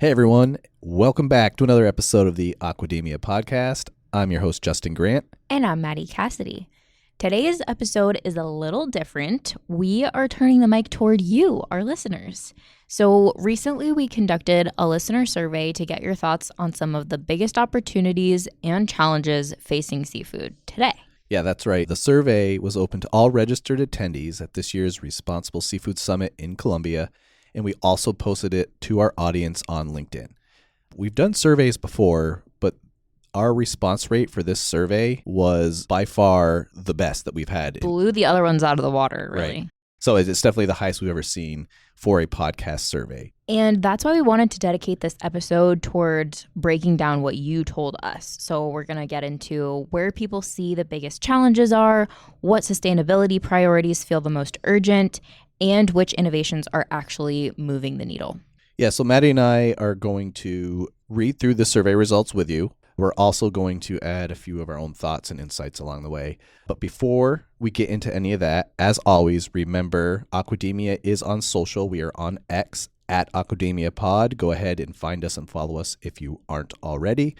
Hey everyone, welcome back to another episode of the Aquademia podcast. I'm your host, Justin Grant. And I'm Maddie Cassidy. Today's episode is a little different. We are turning the mic toward you, our listeners. So recently we conducted a listener survey to get your thoughts on some of the biggest opportunities and challenges facing seafood today. Yeah, that's right. The survey was open to all registered attendees at this year's Responsible Seafood Summit in Columbia, and we also posted it to our audience on LinkedIn. We've done surveys before, but our response rate for this survey was by far the best that we've had. Blew the other ones out of the water, really. Right. So it's definitely the highest we've ever seen for a podcast survey. And that's why we wanted to dedicate this episode towards breaking down what you told us. So we're going to get into where people see the biggest challenges are, what sustainability priorities feel the most urgent, and which innovations are actually moving the needle. Yeah, so Maddie and I are going to read through the survey results with you. We're also going to add a few of our own thoughts and insights along the way. But before we get into any of that, as always, remember Aquademia is on social. We are on X at Aquademia Pod. Go ahead and find us and follow us if you aren't already.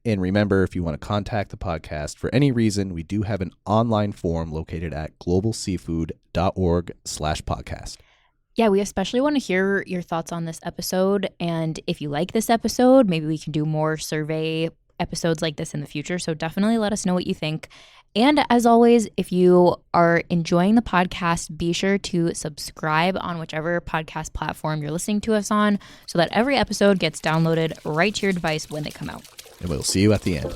And remember, if you want to contact the podcast for any reason, we do have an online form located at globalseafood.org/podcast. Yeah, we especially want to hear your thoughts on this episode. And if you like this episode, maybe we can do more survey episodes like this in the future. So definitely let us know what you think. And as always, if you are enjoying the podcast, be sure to subscribe on whichever podcast platform you're listening to us on so that every episode gets downloaded right to your device when they come out. And we'll see you at the end.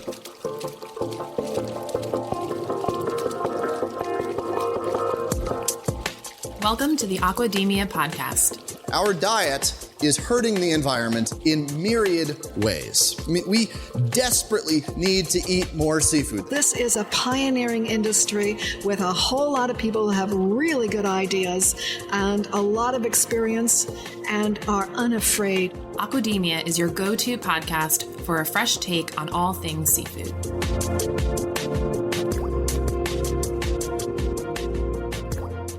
Welcome to the Aquademia podcast. Our diet is hurting the environment in myriad ways. I mean, we desperately need to eat more seafood. This is a pioneering industry with a whole lot of people who have really good ideas and a lot of experience and are unafraid. Aquademia is your go-to podcast for a fresh take on all things seafood.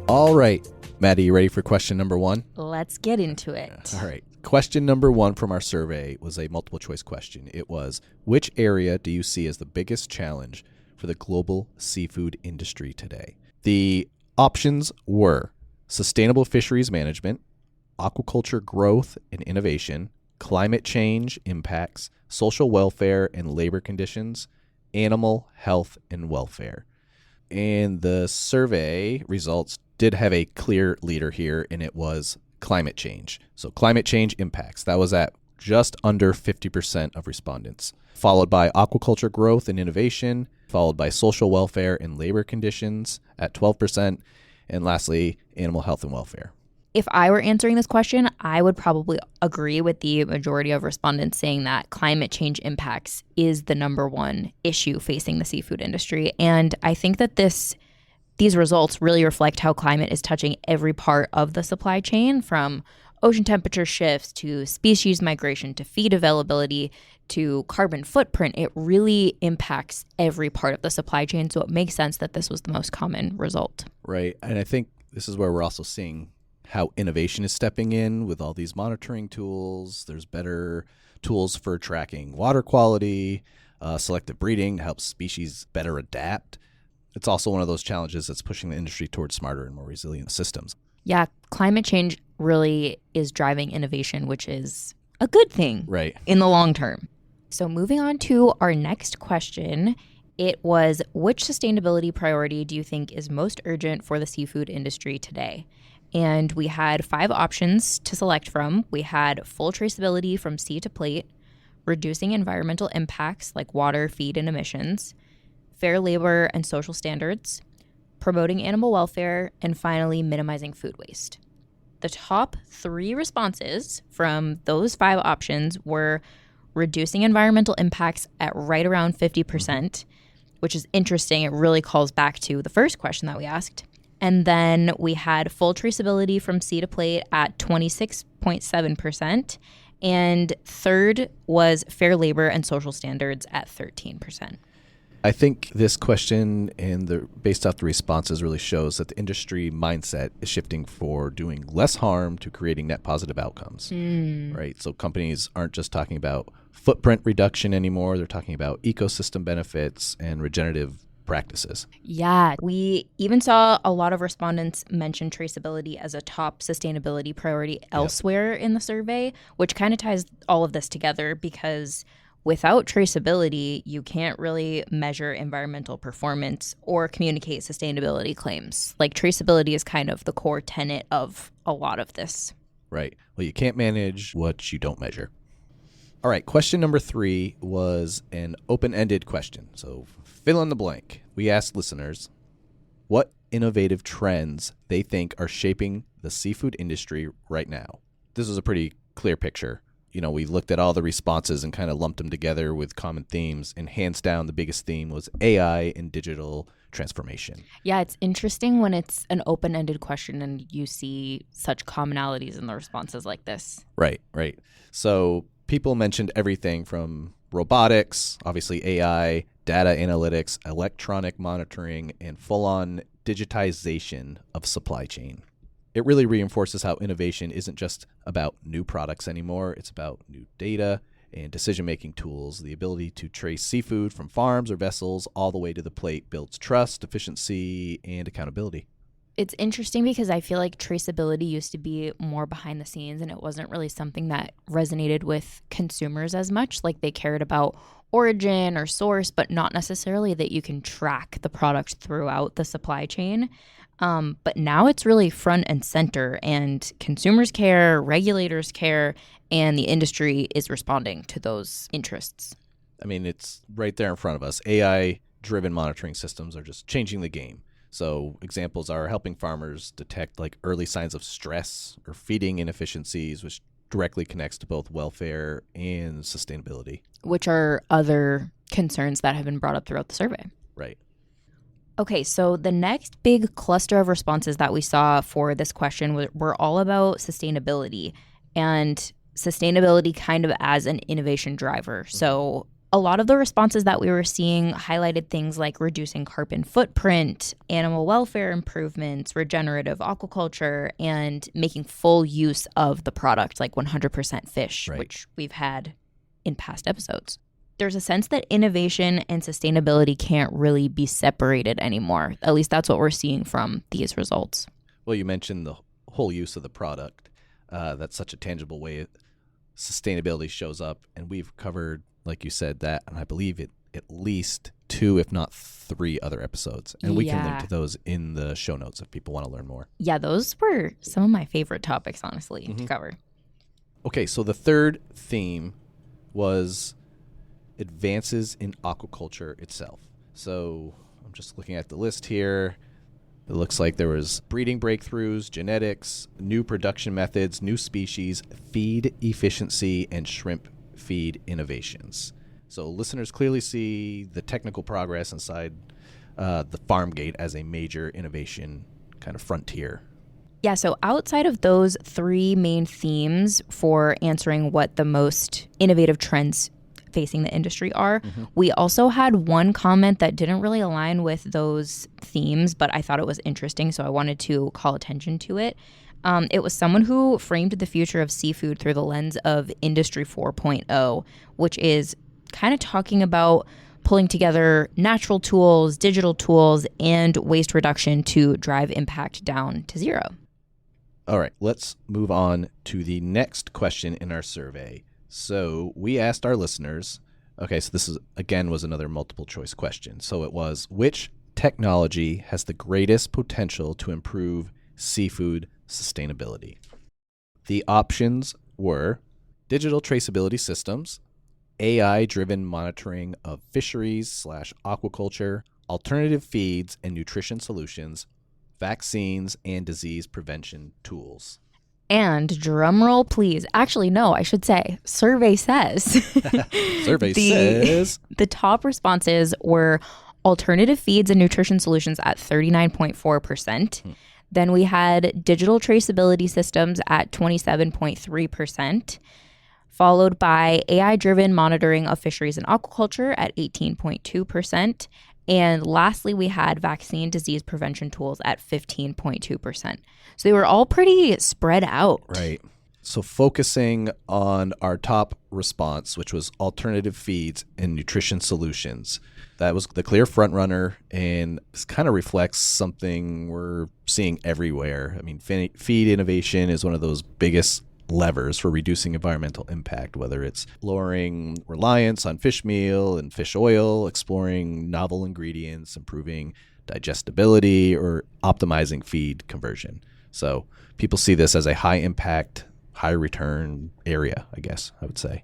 All right. Maddie, you ready for question number one? Let's get into it. All right. Question number one from our survey was a multiple choice question. It was, which area do you see as the biggest challenge for the global seafood industry today? The options were sustainable fisheries management, aquaculture growth and innovation, climate change impacts, social welfare and labor conditions, animal health and welfare. And the survey results did have a clear leader here, and it was climate change. So climate change impacts. That was at just under 50% of respondents, followed by aquaculture growth and innovation, followed by social welfare and labor conditions at 12%, and lastly, animal health and welfare. If I were answering this question, I would probably agree with the majority of respondents saying that climate change impacts is the number one issue facing the seafood industry. And I think that these results really reflect how climate is touching every part of the supply chain, from ocean temperature shifts to species migration to feed availability to carbon footprint. It really impacts every part of the supply chain. So it makes sense that this was the most common result. Right. And I think this is where we're also seeing how innovation is stepping in with all these monitoring tools. There's better tools for tracking water quality, selective breeding to help species better adapt. It's also one of those challenges that's pushing the industry towards smarter and more resilient systems. Yeah, climate change really is driving innovation, which is a good thing in the long term. So moving on to our next question, it was, which sustainability priority do you think is most urgent for the seafood industry today? And we had 5 options to select from. We had full traceability from sea to plate, reducing environmental impacts like water, feed, and emissions, fair labor and social standards, promoting animal welfare, and finally, minimizing food waste. The top 3 responses from those 5 options were reducing environmental impacts at right around 50%, which is interesting. It really calls back to the first question that we asked. And then we had full traceability from sea to plate at 26.7%. And third was fair labor and social standards at 13%. I think this question and based off the responses really shows that the industry mindset is shifting for doing less harm to creating net positive outcomes, right? So companies aren't just talking about footprint reduction anymore. They're talking about ecosystem benefits and regenerative practices. Yeah, we even saw a lot of respondents mention traceability as a top sustainability priority elsewhere in the survey, which kind of ties all of this together because without traceability, you can't really measure environmental performance or communicate sustainability claims. Like traceability is kind of the core tenet of a lot of this. Right. Well, you can't manage what you don't measure. All right. Question number 3 was an open-ended question. So fill in the blank. We asked listeners what innovative trends they think are shaping the seafood industry right now. This is a pretty clear picture. You know, we looked at all the responses and kind of lumped them together with common themes. And hands down, the biggest theme was AI and digital transformation. Yeah, it's interesting when it's an open-ended question and you see such commonalities in the responses like this. Right. So people mentioned everything from robotics, obviously AI, data analytics, electronic monitoring, and full-on digitization of supply chain. It really reinforces how innovation isn't just about new products anymore. It's about new data and decision-making tools. The ability to trace seafood from farms or vessels all the way to the plate builds trust, efficiency, and accountability. It's interesting because I feel like traceability used to be more behind the scenes and it wasn't really something that resonated with consumers as much. Like they cared about origin or source, but not necessarily that you can track the product throughout the supply chain. But now it's really front and center, and consumers care, regulators care, and the industry is responding to those interests. I mean, it's right there in front of us. AI-driven monitoring systems are just changing the game. So examples are helping farmers detect like early signs of stress or feeding inefficiencies, which directly connects to both welfare and sustainability. Which are other concerns that have been brought up throughout the survey. Right. Okay, so the next big cluster of responses that we saw for this question were all about sustainability and sustainability kind of as an innovation driver. So a lot of the responses that we were seeing highlighted things like reducing carbon footprint, animal welfare improvements, regenerative aquaculture, and making full use of the product, like 100% fish, right, which we've had in past episodes. There's a sense that innovation and sustainability can't really be separated anymore. At least that's what we're seeing from these results. Well, you mentioned the whole use of the product. That's such a tangible way sustainability shows up. And we've covered, like you said, that, and I believe it at least 2, if not 3 other episodes. And we can link to those in the show notes if people want to learn more. Yeah, those were some of my favorite topics, honestly, to cover. Okay, so the third theme was advances in aquaculture itself. So I'm just looking at the list here. It looks like there was breeding breakthroughs, genetics, new production methods, new species, feed efficiency, and shrimp feed innovations. So listeners clearly see the technical progress inside the farm gate as a major innovation kind of frontier. Yeah, so outside of those 3 main themes for answering what the most innovative trends facing the industry are, we also had one comment that didn't really align with those themes, but I thought it was interesting, so I wanted to call attention to it. It was someone who framed the future of seafood through the lens of Industry 4.0, which is kind of talking about pulling together natural tools, digital tools, and waste reduction to drive impact down to 0. All right, let's move on to the next question in our survey. So we asked our listeners, okay, so this is, again, was another multiple choice question. So it was, which technology has the greatest potential to improve seafood sustainability? The options were digital traceability systems, AI-driven monitoring of fisheries/aquaculture, alternative feeds and nutrition solutions, vaccines, and disease prevention tools. And drum roll, please. Actually, no, I should say survey says. The top responses were alternative feeds and nutrition solutions at 39.4%. Then we had digital traceability systems at 27.3%. followed by AI-driven monitoring of fisheries and aquaculture at 18.2%. And lastly, we had vaccine disease prevention tools at 15.2%. So they were all pretty spread out. Right. So focusing on our top response, which was alternative feeds and nutrition solutions, that was the clear front runner, and this kind of reflects something we're seeing everywhere. I mean, feed innovation is one of those biggest levers for reducing environmental impact, whether it's lowering reliance on fish meal and fish oil, exploring novel ingredients, improving digestibility, or optimizing feed conversion. So people see this as a high impact, high return area, I guess I would say.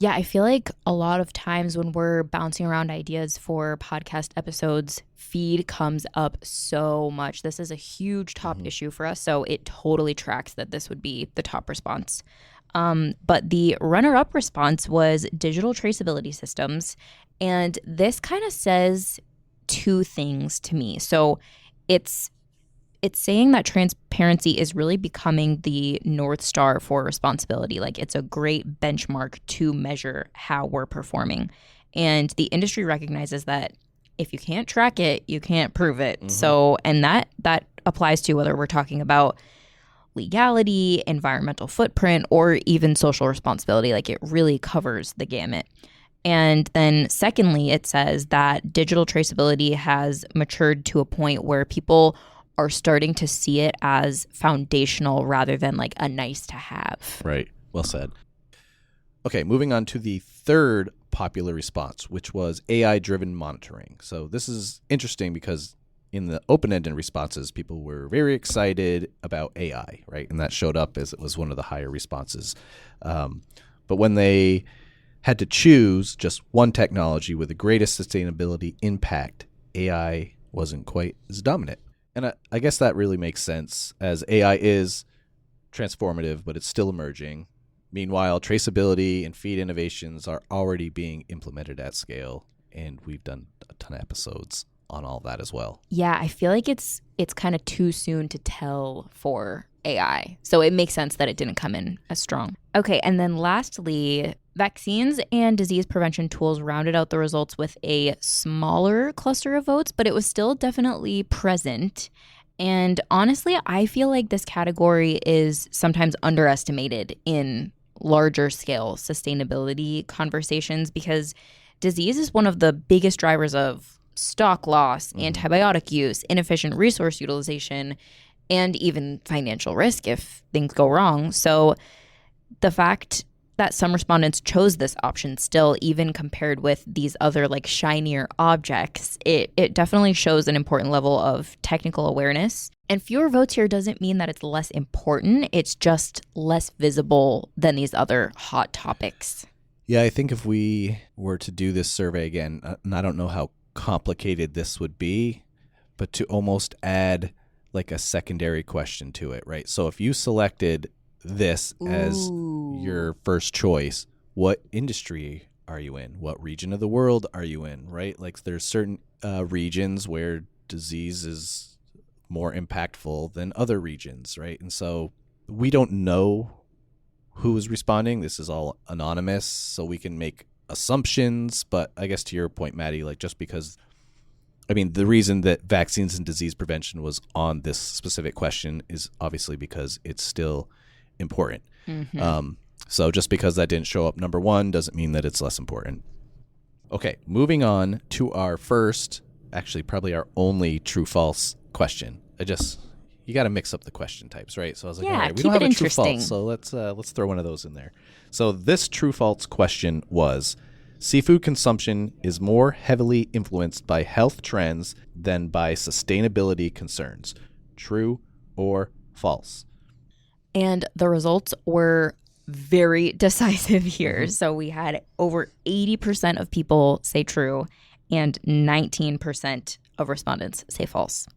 Yeah, I feel like a lot of times when we're bouncing around ideas for podcast episodes, feed comes up so much. This is a huge top issue for us, so it totally tracks that this would be the top response. But the runner-up response was digital traceability systems, and this kind of says two things to me. So it's saying that transparency is really becoming the North Star for responsibility. Like, it's a great benchmark to measure how we're performing. And the industry recognizes that if you can't track it, you can't prove it. So, and that applies to whether we're talking about legality, environmental footprint, or even social responsibility. Like, it really covers the gamut. And then secondly, it says that digital traceability has matured to a point where people are starting to see it as foundational rather than like a nice to have. Right. Well said. Okay, moving on to the third popular response, which was AI-driven monitoring. So this is interesting because in the open-ended responses, people were very excited about AI, right? And that showed up as it was one of the higher responses. But when they had to choose just one technology with the greatest sustainability impact, AI wasn't quite as dominant. And I guess that really makes sense, as AI is transformative, but it's still emerging. Meanwhile, traceability and feed innovations are already being implemented at scale, and we've done a ton of episodes on all that as well. Yeah, I feel like it's kind of too soon to tell for AI. So it makes sense that it didn't come in as strong. Okay, and then lastly, vaccines and disease prevention tools rounded out the results with a smaller cluster of votes, but it was still definitely present. And honestly, I feel like this category is sometimes underestimated in larger scale sustainability conversations, because disease is one of the biggest drivers of stock loss, antibiotic use, inefficient resource utilization, and even financial risk if things go wrong. So the fact that some respondents chose this option still, even compared with these other like shinier objects, it definitely shows an important level of technical awareness. And fewer votes here doesn't mean that it's less important. It's just less visible than these other hot topics. Yeah, I think if we were to do this survey again, and I don't know how complicated this would be, but to almost add like a secondary question to it, right? So if you selected this as your first choice, what industry are you in? What region of the world are you in, right? Like, there's certain regions where disease is more impactful than other regions, right? And so we don't know who is responding. This is all anonymous, so we can make assumptions. But I guess to your point, Maddie, like, just because, I mean, the reason that vaccines and disease prevention was on this specific question is obviously because it's still important. So just because that didn't show up number one doesn't mean that it's less important. Okay, moving on to our first, actually probably our only true-false question. You got to mix up the question types, right? So I was like, all right, we don't have a true-false, so let's throw one of those in there. So this true-false question was, seafood consumption is more heavily influenced by health trends than by sustainability concerns. True or false? And the results were very decisive here. So we had over 80% of people say true and 19% of respondents say false.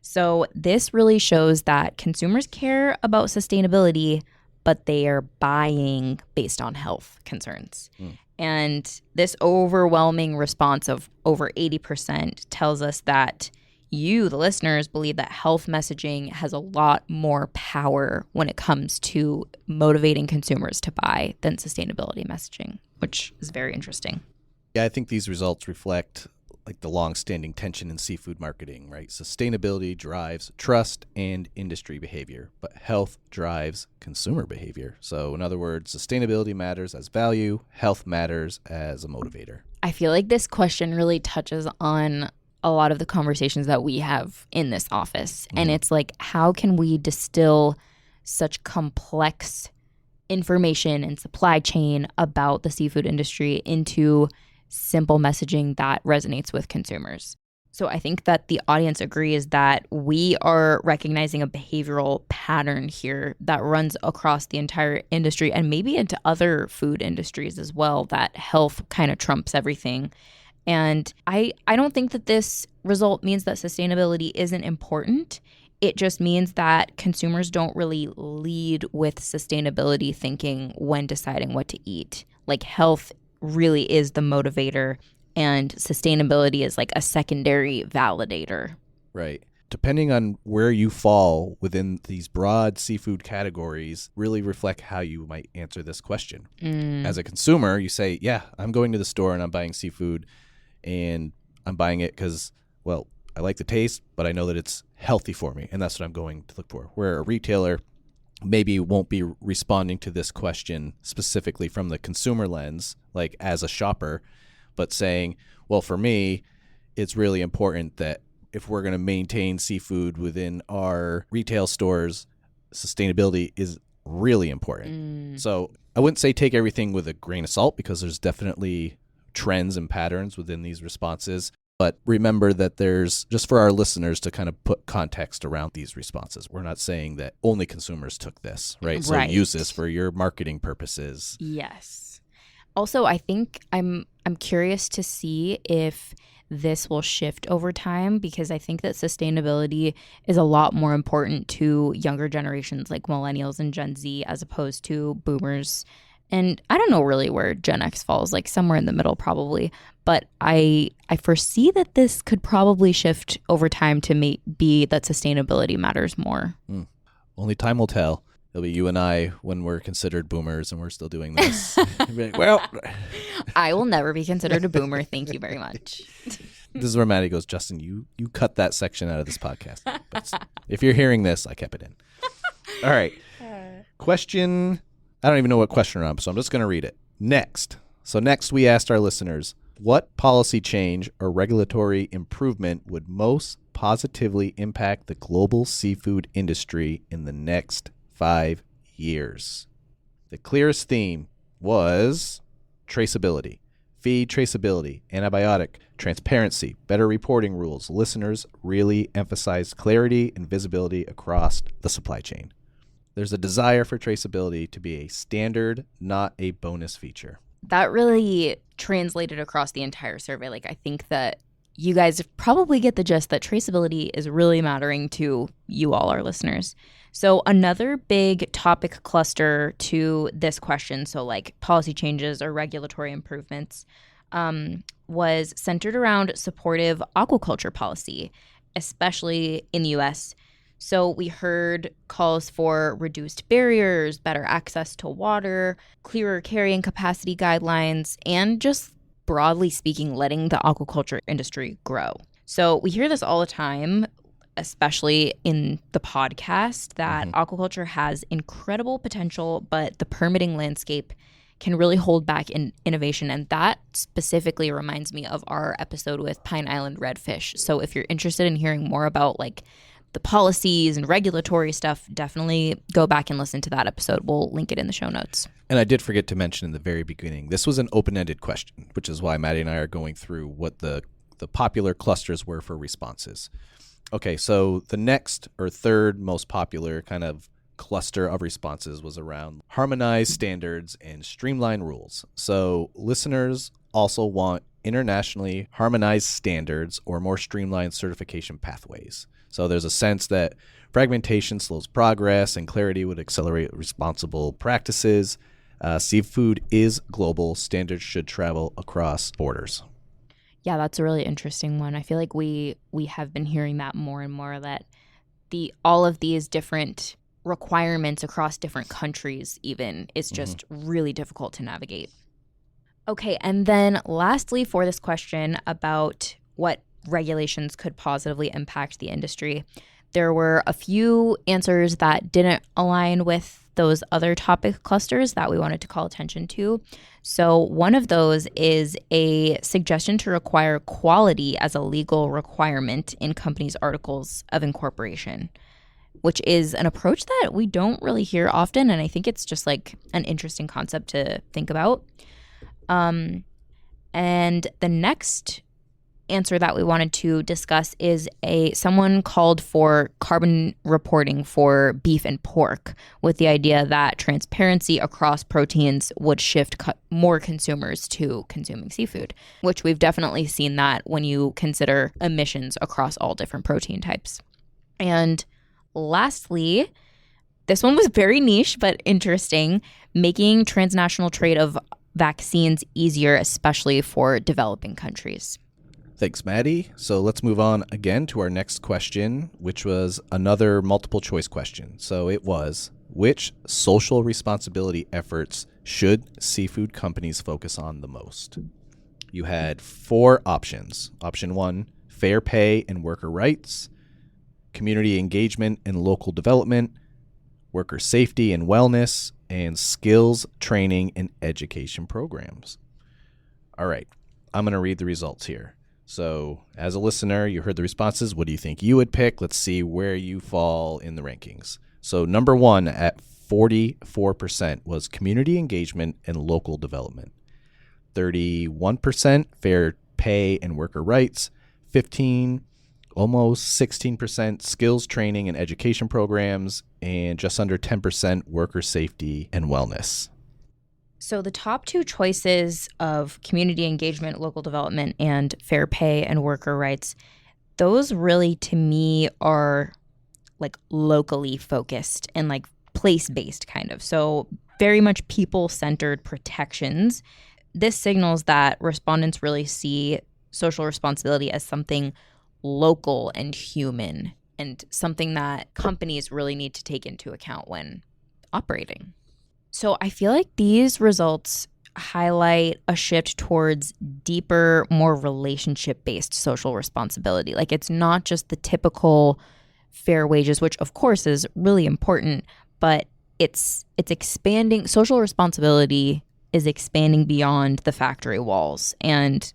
So this really shows that consumers care about sustainability, but they are buying based on health concerns. And this overwhelming response of over 80% tells us that you, the listeners, believe that health messaging has a lot more power when it comes to motivating consumers to buy than sustainability messaging, which is very interesting. Yeah, I think these results reflect like the long-standing tension in seafood marketing, right? Sustainability drives trust and industry behavior, but health drives consumer behavior. So in other words, sustainability matters as value, health matters as a motivator. I feel like this question really touches on a lot of the conversations that we have in this office. And it's like, how can we distill such complex information and supply chain about the seafood industry into simple messaging that resonates with consumers? So I think that the audience agrees that we are recognizing a behavioral pattern here that runs across the entire industry and maybe into other food industries as well, that health kind of trumps everything. And I don't think that this result means that sustainability isn't important. It just means that consumers don't really lead with sustainability thinking when deciding what to eat. Like, health really is the motivator, and sustainability is like a secondary validator. Right. Depending on where you fall within these broad seafood categories really reflect how you might answer this question. As a consumer, you say, yeah, I'm going to the store and I'm buying seafood, and I'm buying it because, well, I like the taste, but I know that it's healthy for me, and that's what I'm going to look for. Where a retailer maybe won't be responding to this question specifically from the consumer lens, like as a shopper, but saying, well, for me, it's really important that if we're going to maintain seafood within our retail stores, sustainability is really important. So I wouldn't say take everything with a grain of salt, because there's definitely trends and patterns within these responses. But remember that there's, just for our listeners to kind of put context around these responses, we're not saying that only consumers took this, right? So use this for your marketing purposes. Yes. Also, I think I'm curious to see if this will shift over time, because I think that sustainability is a lot more important to younger generations like millennials and Gen Z as opposed to boomers. And I don't know really where Gen X falls, like somewhere in the middle probably. But I foresee that this could probably shift over time to be that sustainability matters more. Only time will tell. It'll be you and I when we're considered boomers and we're still doing this. Like, well, I will never be considered a boomer. Thank you very much. This is where Maddie goes, Justin, you cut that section out of this podcast. But if you're hearing this, I kept it in. All right. Question. I don't even know what question we're on, so I'm just going to read it. Next we asked our listeners, what policy change or regulatory improvement would most positively impact the global seafood industry in the next 5 years? The clearest theme was traceability, feed traceability, antibiotic, transparency, better reporting rules. Listeners really emphasized clarity and visibility across the supply chain. There's a desire for traceability to be a standard, not a bonus feature. That really translated across the entire survey. Like, I think that you guys probably get the gist that traceability is really mattering to you all, our listeners. So another big topic cluster to this question, so like policy changes or regulatory improvements, was centered around supportive aquaculture policy, especially in the U.S. So we heard calls for reduced barriers, better access to water, clearer carrying capacity guidelines, and just broadly speaking, letting the aquaculture industry grow. So we hear this all the time, especially in the podcast, that aquaculture has incredible potential, but the permitting landscape can really hold back innovation. And that specifically reminds me of our episode with Pine Island redfish. So if you're interested in hearing more about like the policies and regulatory stuff, definitely go back and listen to that episode. We'll link it in the show notes. And I did forget to mention in the very beginning, this was an open-ended question, which is why Maddie and I are going through what the popular clusters were for responses. Okay, so the next or third most popular kind of cluster of responses was around harmonized standards and streamlined rules. So listeners also want internationally harmonized standards or more streamlined certification pathways. So there's a sense that fragmentation slows progress and clarity would accelerate responsible practices. Seafood is global. Standards should travel across borders. Yeah, that's a really interesting one. I feel like we have been hearing that more and more, that all of these different requirements across different countries even is just really difficult to navigate. Okay, and then lastly for this question about what regulations could positively impact the industry, there were a few answers that didn't align with those other topic clusters that we wanted to call attention to. So one of those is a suggestion to require quality as a legal requirement in companies' articles of incorporation, which is an approach that we don't really hear often. And I think it's just like an interesting concept to think about. And the next answer that we wanted to discuss is someone called for carbon reporting for beef and pork, with the idea that transparency across proteins would shift more consumers to consuming seafood, which we've definitely seen that when you consider emissions across all different protein types. And lastly, this one was very niche but interesting, making transnational trade of vaccines easier, especially for developing countries. Thanks, Maddie. So let's move on again to our next question, which was another multiple choice question. So it was, which social responsibility efforts should seafood companies focus on the most? You had 4 options. Option 1, fair pay and worker rights, community engagement and local development, worker safety and wellness, and skills, training, and education programs. All right, I'm going to read the results here. So as a listener, you heard the responses. What do you think you would pick? Let's see where you fall in the rankings. So number 1 at 44% was community engagement and local development. 31% fair pay and worker rights. 15, almost 16% skills, training, and education programs, and just under 10% worker safety and wellness. So the top 2 choices of community engagement, local development, and fair pay and worker rights, those really to me are like locally focused and like place-based kind of. So very much people-centered protections. This signals that respondents really see social responsibility as something local and human, and something that companies really need to take into account when operating. So I feel like these results highlight a shift towards deeper, more relationship-based social responsibility. Like, it's not just the typical fair wages, which of course is really important, but it's expanding. Social responsibility is expanding beyond the factory walls, and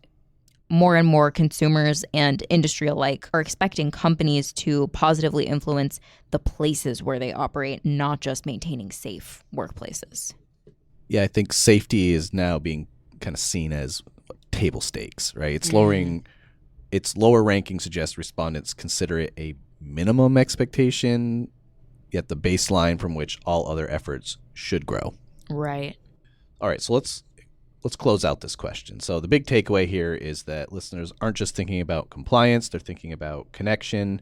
more consumers and industry alike are expecting companies to positively influence the places where they operate, not just maintaining safe workplaces. Yeah, I think safety is now being kind of seen as table stakes, right? It's its lower ranking suggests respondents consider it a minimum expectation, yet the baseline from which all other efforts should grow. Right. All right, so let's close out this question. So the big takeaway here is that listeners aren't just thinking about compliance, they're thinking about connection.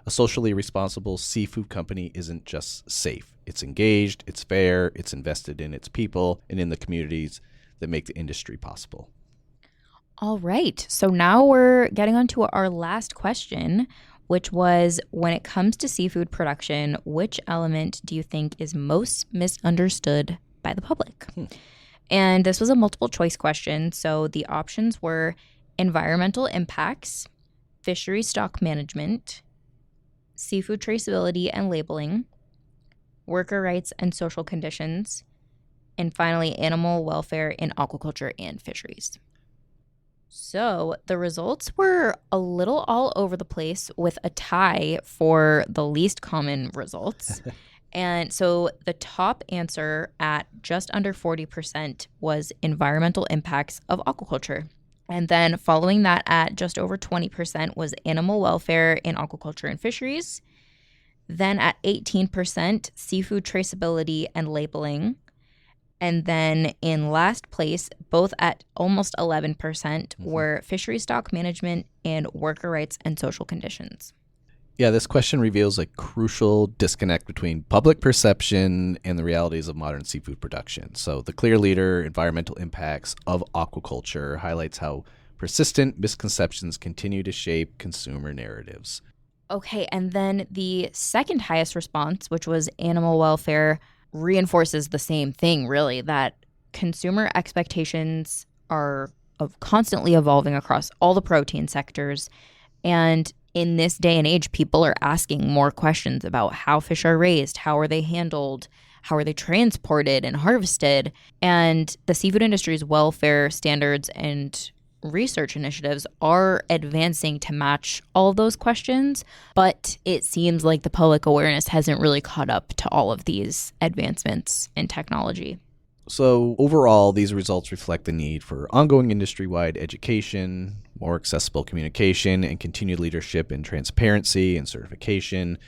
A socially responsible seafood company isn't just safe. It's engaged, it's fair, it's invested in its people and in the communities that make the industry possible. All right. So now we're getting on to our last question, which was, when it comes to seafood production, which element do you think is most misunderstood by the public? And this was a multiple choice question. So the options were environmental impacts, fishery stock management, seafood traceability and labeling, worker rights and social conditions, and finally, animal welfare in aquaculture and fisheries. So the results were a little all over the place, with a tie for the least common results. And so the top answer at just under 40% was environmental impacts of aquaculture. And then following that at just over 20% was animal welfare in aquaculture and fisheries. Then at 18%, seafood traceability and labeling. And then in last place, both at almost 11%, were fishery stock management and worker rights and social conditions. Yeah, this question reveals a crucial disconnect between public perception and the realities of modern seafood production. So the clear leader, environmental impacts of aquaculture, highlights how Persistent misconceptions continue to shape consumer narratives. Okay, and then the second highest response, which was animal welfare, reinforces the same thing, really, that consumer expectations are constantly evolving across all the protein sectors. And in this day and age, people are asking more questions about how fish are raised, how are they handled, how are they transported and harvested. And the seafood industry's welfare standards and research initiatives are advancing to match all of those questions, but it seems like the public awareness hasn't really caught up to all of these advancements in technology. So overall, these results reflect the need for ongoing industry-wide education, more accessible communication, and continued leadership in transparency and certification.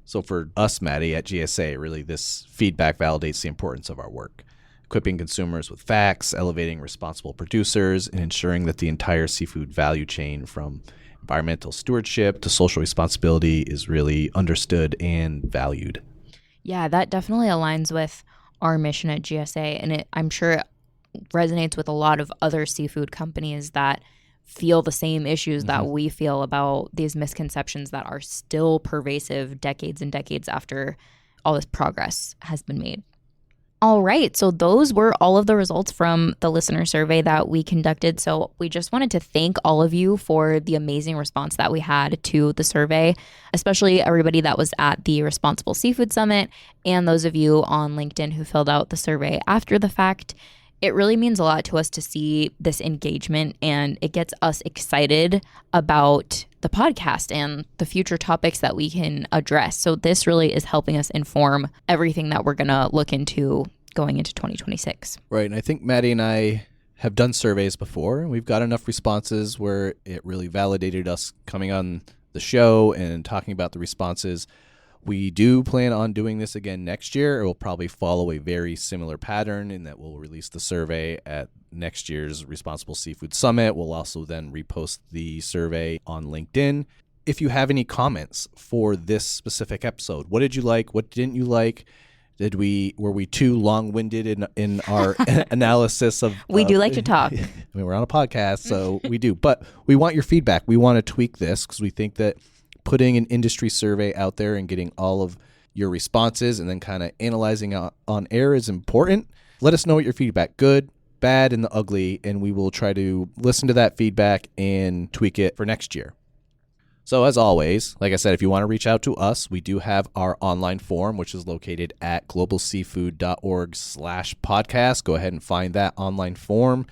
So for us, Maddie, at GSA, really this feedback validates the importance of our work. Equipping consumers with facts, elevating responsible producers, and ensuring that the entire seafood value chain from environmental stewardship to social responsibility is really understood and valued. Yeah, that definitely aligns with our mission at GSA, and I'm sure it resonates with a lot of other seafood companies that feel the same issues that we feel about these misconceptions that are still pervasive decades and decades after all this progress has been made. All right, so those were all of the results from the listener survey that we conducted. So we just wanted to thank all of you for the amazing response that we had to the survey, especially everybody that was at the Responsible Seafood Summit and those of you on LinkedIn who filled out the survey after the fact. It really means a lot to us to see this engagement, and it gets us excited about the podcast and the future topics that we can address. So this really is helping us inform everything that we're going to look into going into 2026. Right. And I think Maddie and I have done surveys before, and we've got enough responses where it really validated us coming on the show and talking about the responses. We do plan on doing this again next year. It will probably follow a very similar pattern in that we'll release the survey at next year's Responsible Seafood Summit. We'll also then repost the survey on LinkedIn. If you have any comments for this specific episode, what did you like? What didn't you like? Were we too long-winded in our analysis of... We do like to talk. I mean, we're on a podcast, so we do. But we want your feedback. We want to tweak this because we think that putting an industry survey out there and getting all of your responses and then kind of analyzing on air is important. Let us know what your feedback, good, bad, and the ugly, and we will try to listen to that feedback and tweak it for next year. So as always, like I said, if you want to reach out to us, we do have our online form, which is located at globalseafood.org/podcast. Go ahead and find that online form.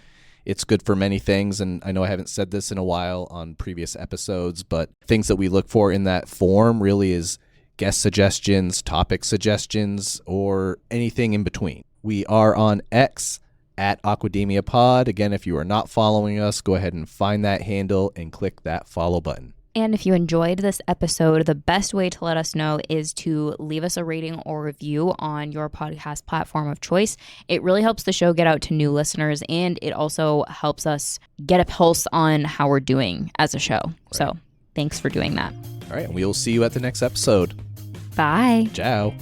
It's good for many things, and I know I haven't said this in a while on previous episodes, but things that we look for in that form really is guest suggestions, topic suggestions, or anything in between. We are on X at Aquademia Pod. Again, if you are not following us, go ahead and find that handle and click that follow button. And if you enjoyed this episode, the best way to let us know is to leave us a rating or review on your podcast platform of choice. It really helps the show get out to new listeners, and it also helps us get a pulse on how we're doing as a show. Right. So thanks for doing that. All right. We will see you at the next episode. Bye. Ciao.